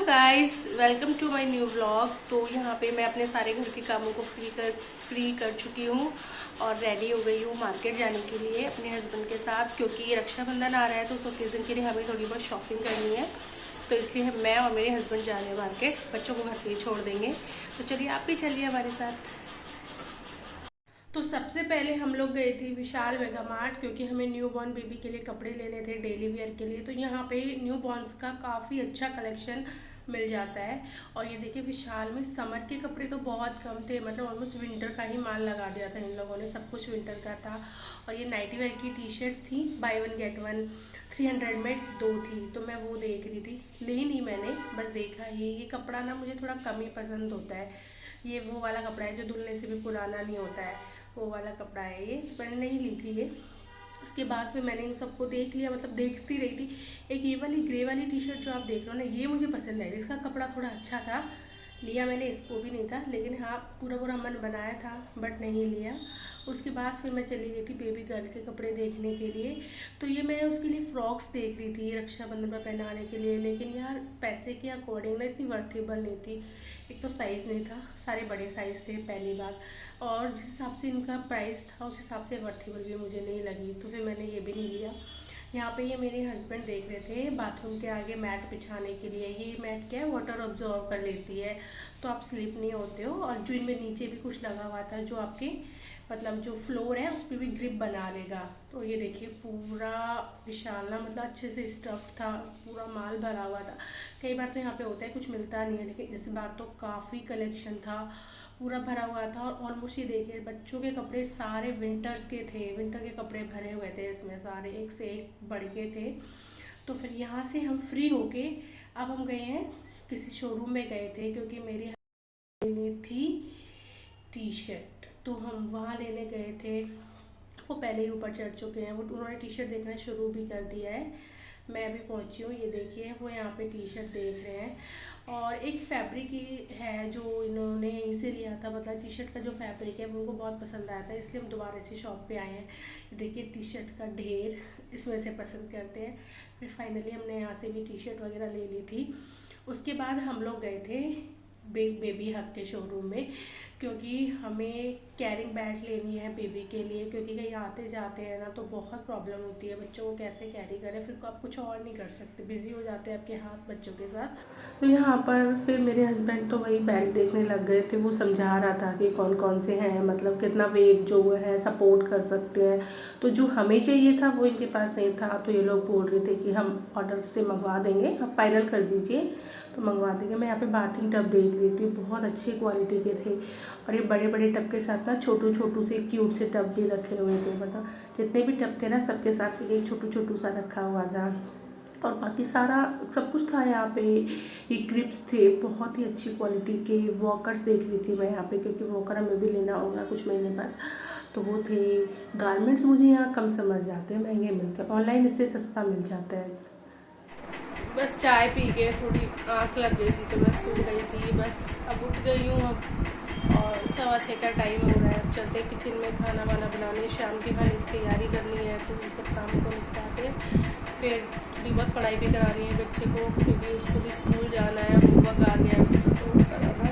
Guys, welcome to my new vlog. तो यहाँ पे मैं अपने सारे घर के कामों को फ्री कर चुकी हूँ और रेडी हो गई हूँ मार्केट जाने के लिए अपने हस्बैंड के साथ, क्योंकि रक्षाबंधन आ रहा है तो उस ओकेज़न के लिए हमें थोड़ी बहुत शॉपिंग करनी है। तो इसलिए मैं और मेरे हस्बैंड जा रहे हैं मार्केट, बच्चों को घर पे ही छोड़ देंगे। तो चलिए आप भी चलिए हमारे साथ। तो सबसे पहले हम लोग गए थे विशाल मेगा मार्ट, क्योंकि हमें न्यू बॉर्न बेबी के लिए कपड़े लेने थे डेली वेयर के लिए। तो यहाँ पे न्यू बॉर्न्स का काफ़ी अच्छा कलेक्शन मिल जाता है। और ये देखिए, विशाल में समर के कपड़े तो बहुत कम थे, मतलब ऑलमोस्ट विंटर का ही माल लगा दिया था इन लोगों ने, सब कुछ विंटर का था। और ये नाइटी वेयर की टी शर्ट्स थी, बाय वन गेट वन 300 में 2 थी। तो मैं वो देख रही थी, ली नहीं मैंने, बस देखा ही। ये कपड़ा ना मुझे थोड़ा कम ही पसंद होता है। ये वो वाला कपड़ा है जो धुलने से भी पुराना नहीं होता है, वो वाला कपड़ा है। ये मैंने नहीं ली थी ये। उसके बाद फिर मैंने इन सबको देख लिया, मतलब देखती रही थी। एक ये वाली ग्रे वाली टी शर्ट जो आप देख रहे हो ना, ये मुझे पसंद है। इसका कपड़ा थोड़ा अच्छा था, लिया मैंने, इसको भी नहीं था, लेकिन हाँ पूरा पूरा मन बनाया था बट नहीं लिया। उसके बाद फिर मैं चली गई थी बेबी गर्ल के कपड़े देखने के लिए। तो ये मैं उसके लिए फ्रॉक्स देख रही थी रक्षाबंधन पर पहनाने के लिए, लेकिन यार पैसे के अकॉर्डिंग ना इतनी वर्थेबल नहीं थी। एक तो साइज़ नहीं था, सारे बड़े साइज़ थे पहली बात, और जिस हिसाब से इनका प्राइस था उस हिसाब से वर्थेबल भी मुझे नहीं लगी, तो फिर मैंने ये भी नहीं लिया। यहाँ पे ये मेरे हस्बैंड देख रहे थे बाथरूम के आगे मैट बिछाने के लिए। ये मैट क्या है, वाटर ऑब्जॉर्व कर लेती है, तो आप स्लिप नहीं होते हो। और जो इनमें नीचे भी कुछ लगा हुआ था, जो आपके मतलब जो फ्लोर है उस पर भी ग्रिप बना लेगा। तो ये देखिए पूरा विशाल ना, मतलब अच्छे से स्टफ था, पूरा माल भरा हुआ था। कई बार तो यहाँ पे होता है कुछ मिलता नहीं है, लेकिन इस बार तो काफ़ी कलेक्शन था, पूरा भरा हुआ था। और ऑलमोस्ट ये देखिए, बच्चों के कपड़े सारे विंटर्स के थे, विंटर के कपड़े भरे हुए थे इसमें, सारे एक से एक बढ़ के थे। तो फिर यहाँ से हम फ्री होके अब हम गए हैं किसी शोरूम में गए थे, क्योंकि मेरी लेनी थी टी शर्ट, तो हम वहाँ लेने गए थे। वो पहले ही ऊपर चढ़ चुके हैं, वो उन्होंने टी शर्ट देखना शुरू भी कर दिया है। मैं अभी पहुंची हूँ, ये देखिए वो यहाँ पे टी शर्ट देख रहे हैं। और एक फैब्रिक ही है जो इन्होंने यहीं से लिया था, मतलब टी शर्ट का जो फैब्रिक है वो उनको बहुत पसंद आया था, इसलिए हम दोबारा इसी शॉप पे आए हैं। ये देखिए टी शर्ट का ढेर, इसमें से पसंद करते हैं। फिर फाइनली हमने यहाँ से भी टी शर्ट वगैरह ले ली थी। उसके बाद हम लोग गए थे बेबी हग के शोरूम में, क्योंकि हमें कैरिंग बैग लेनी है बेबी के लिए, क्योंकि कहीं आते जाते हैं ना तो बहुत प्रॉब्लम होती है, बच्चों को कैसे कैरी करें, फिर आप कुछ और नहीं कर सकते, बिजी हो जाते हैं आपके हाथ बच्चों के साथ। तो यहाँ पर फिर मेरे हस्बैंड तो वही बैग देखने लग गए थे, वो समझा रहा था कि कौन कौन से हैं, मतलब कितना वेट जो है सपोर्ट कर सकते हैं। तो जो हमें चाहिए था वो इनके पास नहीं था, तो ये लोग बोल रहे थे कि हम ऑर्डर से मंगवा देंगे, आप फाइनल कर दीजिए तो मंगवा देंगे। मैं यहाँ पे बाथिंग टब देख रही थी, बहुत अच्छी क्वालिटी के थे। और ये बड़े बड़े टब के साथ ना छोटू छोटू से क्यूट से टब भी रखे हुए थे, मतलब जितने भी टब थे ना सबके साथ एक छोटू छोटू सा रखा हुआ था। और बाकी सारा सब कुछ था यहाँ पे। ये क्लिप्स थे बहुत ही अच्छी क्वालिटी के। वॉकर्स देख रही थी मैं यहाँ पे, क्योंकि वॉकर हमें भी लेना होगा कुछ महीने बाद, तो वो थे। गारमेंट्स मुझे यहाँ कम समझ जाते हैं, महंगे मिलते हैं, ऑनलाइन इससे सस्ता मिल जाता है। बस चाय पी के थोड़ी आँख लग गई थी तो मैं सो गई थी, बस अब उठ गई हूँ अब। और 6:15 का टाइम हो रहा है, अब चलते किचन में खाना वाना बनाने, शाम के खाने की तैयारी करनी है, तो ये सब काम को निपटाते फिर थोड़ी बहुत पढ़ाई भी करानी है बच्चे को, क्योंकि उसको भी स्कूल जाना है, होमवर्क आ गया है उसका तो कराना।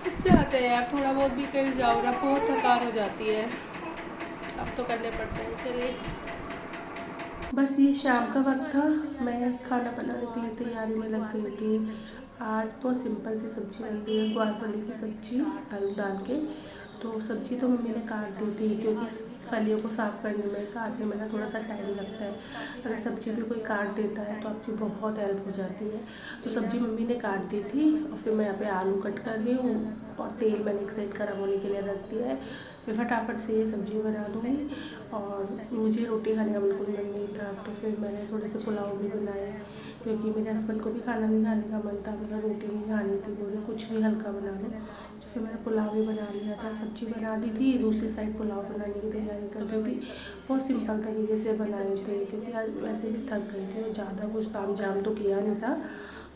थक जाते हैं यार, थोड़ा बहुत भी कहीं जाओ ना बहुत थकान हो जाती है, अब तो करने पड़ते हैं। चलिए, बस ये शाम का वक्त था, मैं खाना बनाने के लिए तैयारी में लग गई थी। आज बहुत सिंपल सी सब्ज़ी बन रही है, ग्वारफली की सब्ज़ी आलू डाल के। तो सब्ज़ी तो मम्मी ने काट दी थी, क्योंकि फलियों को साफ़ करने में काटने में ना थोड़ा सा टाइम लगता है। अगर सब्ज़ी भी कोई काट देता है तो आपकी बहुत हेल्प हो जाती है। तो सब्ज़ी मम्मी ने काट दी थी, और फिर मैं यहाँ पे आलू कट कर रही हूँ, और तेल मैंने एक साइड गर्म होने के लिए रख दिया है। मैं फटाफट से ये सब्ज़ी बना दूँगी। और मुझे रोटी खाने का बिल्कुल मन नहीं था, तो फिर मैंने थोड़े से पुलाव भी बनाए, क्योंकि मेरे हस्बैंड को भी खाना नहीं खाने का मन था, मतलब रोटी नहीं खानी थी, बोले कुछ भी हल्का बना लो। तो फिर मैंने पुलाव भी बना लिया था, सब्ज़ी बना दी थी, दूसरी साइड पुलाव बनाने की तैयारी कर दी थी। बहुत सिंपल तरीके से बनाए थे, क्योंकि आज वैसे भी थक गए थे और ज़्यादा कुछ ताम झाम तो किया नहीं था।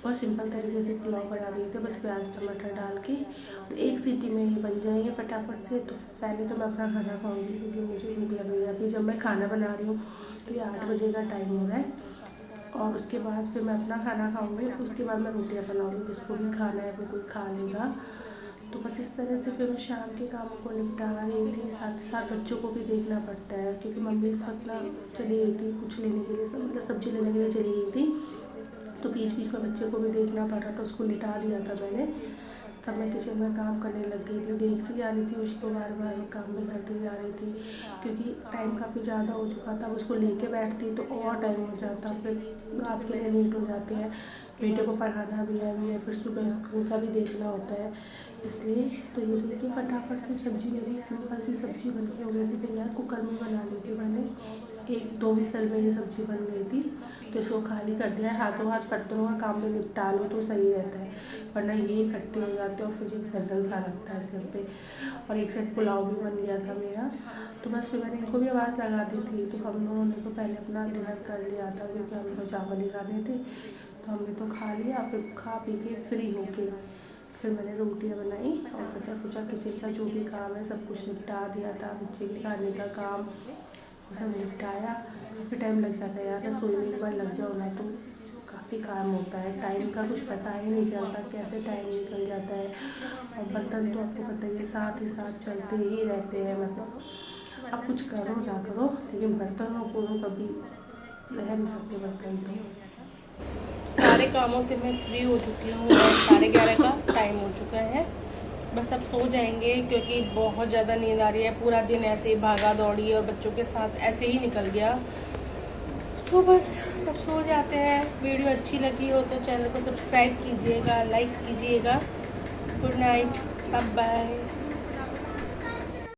बहुत सिंपल तरीके से पुलाव बना दिए थे, बस प्याज टमाटर डाल के, और एक सीटी में ये बन जाएंगे फटाफट से। तो पहले तो मैं अपना खाना खाऊंगी, क्योंकि मुझे भूख लग रही है। अभी जब मैं खाना बना रही हूँ तो ये 8 बजे का टाइम हो रहा है, और उसके बाद फिर मैं अपना खाना खाऊंगी। उसके बाद मैं रोटियां बनाऊंगी, जिसको भी खाना है वो कोई खा लेगा। तो बस इस तरह से फिर मैं शाम के कामों को निपटा रही थी। साथ ही साथ बच्चों को भी देखना पड़ता है, क्योंकि मम्मी इस वक्त ना चली गई थी कुछ लेने के लिए, मतलब सब्जी लेने के लिए चली गई थी। तो बीच बीच में बच्चे को भी देखना पड़ रहा था, उसको लिटा दिया था मैंने। तब मैं किचन में काम करने लग गई थी, देखती जा रही थी उसको, बार बार काम में करती जा रही थी, क्योंकि टाइम काफ़ी ज़्यादा हो चुका था। उसको लेके बैठती तो और टाइम हो जाता, फिर रात के लिए लेट हो जाते हैं। बेटे को पढ़ाना भी है, फिर सुबह स्कूल का भी देखना होता है, इसलिए। तो ये देखिए फटाफट से सब्ज़ी, मेरी सिंपल सी सब्ज़ी बन के हो गई थी तैयार। कुकर में बना ली थी मैंने, 1-2 विसल में ये सब्ज़ी बन गई थी। तो इसको खाली कर दिया। हाथों हाथ बर्तनों का काम में निपटा लो तो सही रहता है, वरना ये इकट्ठे हो जाते हैं और फिर एक वजन सा लगता है सिर पे। और एक साइड पुलाव भी बन गया था मेरा। तो बस फिर मैंने इनको भी आवाज़ लगा दी थी। तो हम लोगों ने तो पहले अपना डिनर कर लिया था, क्योंकि हम तो चावल ही खाने थे। तो हमने तो खा लिया, फिर खा पी के फ्री होके फिर मैंने रोटियां बनाई और बचा कुचा किचन का जो भी काम है सब कुछ निपटा दिया था। बच्चे के खाने का काम वो सब निपटाया। काफ़ी टाइम लग जाता है यार, रसोई में एक बार लग जाओ ना तो काफ़ी काम होता है। टाइम का कुछ पता ही नहीं चलता, कैसे टाइम निकल जाता है। और बर्तन तो आपको पता ही है, साथ ही साथ चलते ही रहते हैं। मतलब अब कुछ करो ना करो, लेकिन बर्तनों को कभी रह नहीं सकते बर्तन। तो सारे कामों से मैं फ्री हो चुकी हूँ और 11:30 का टाइम हो चुका है। बस अब सो जाएंगे, क्योंकि बहुत ज़्यादा नींद आ रही है। पूरा दिन ऐसे ही भागा दौड़ी और बच्चों के साथ ऐसे ही निकल गया। तो बस अब सो जाते हैं। वीडियो अच्छी लगी हो तो चैनल को सब्सक्राइब कीजिएगा, लाइक कीजिएगा। Good night, bye bye.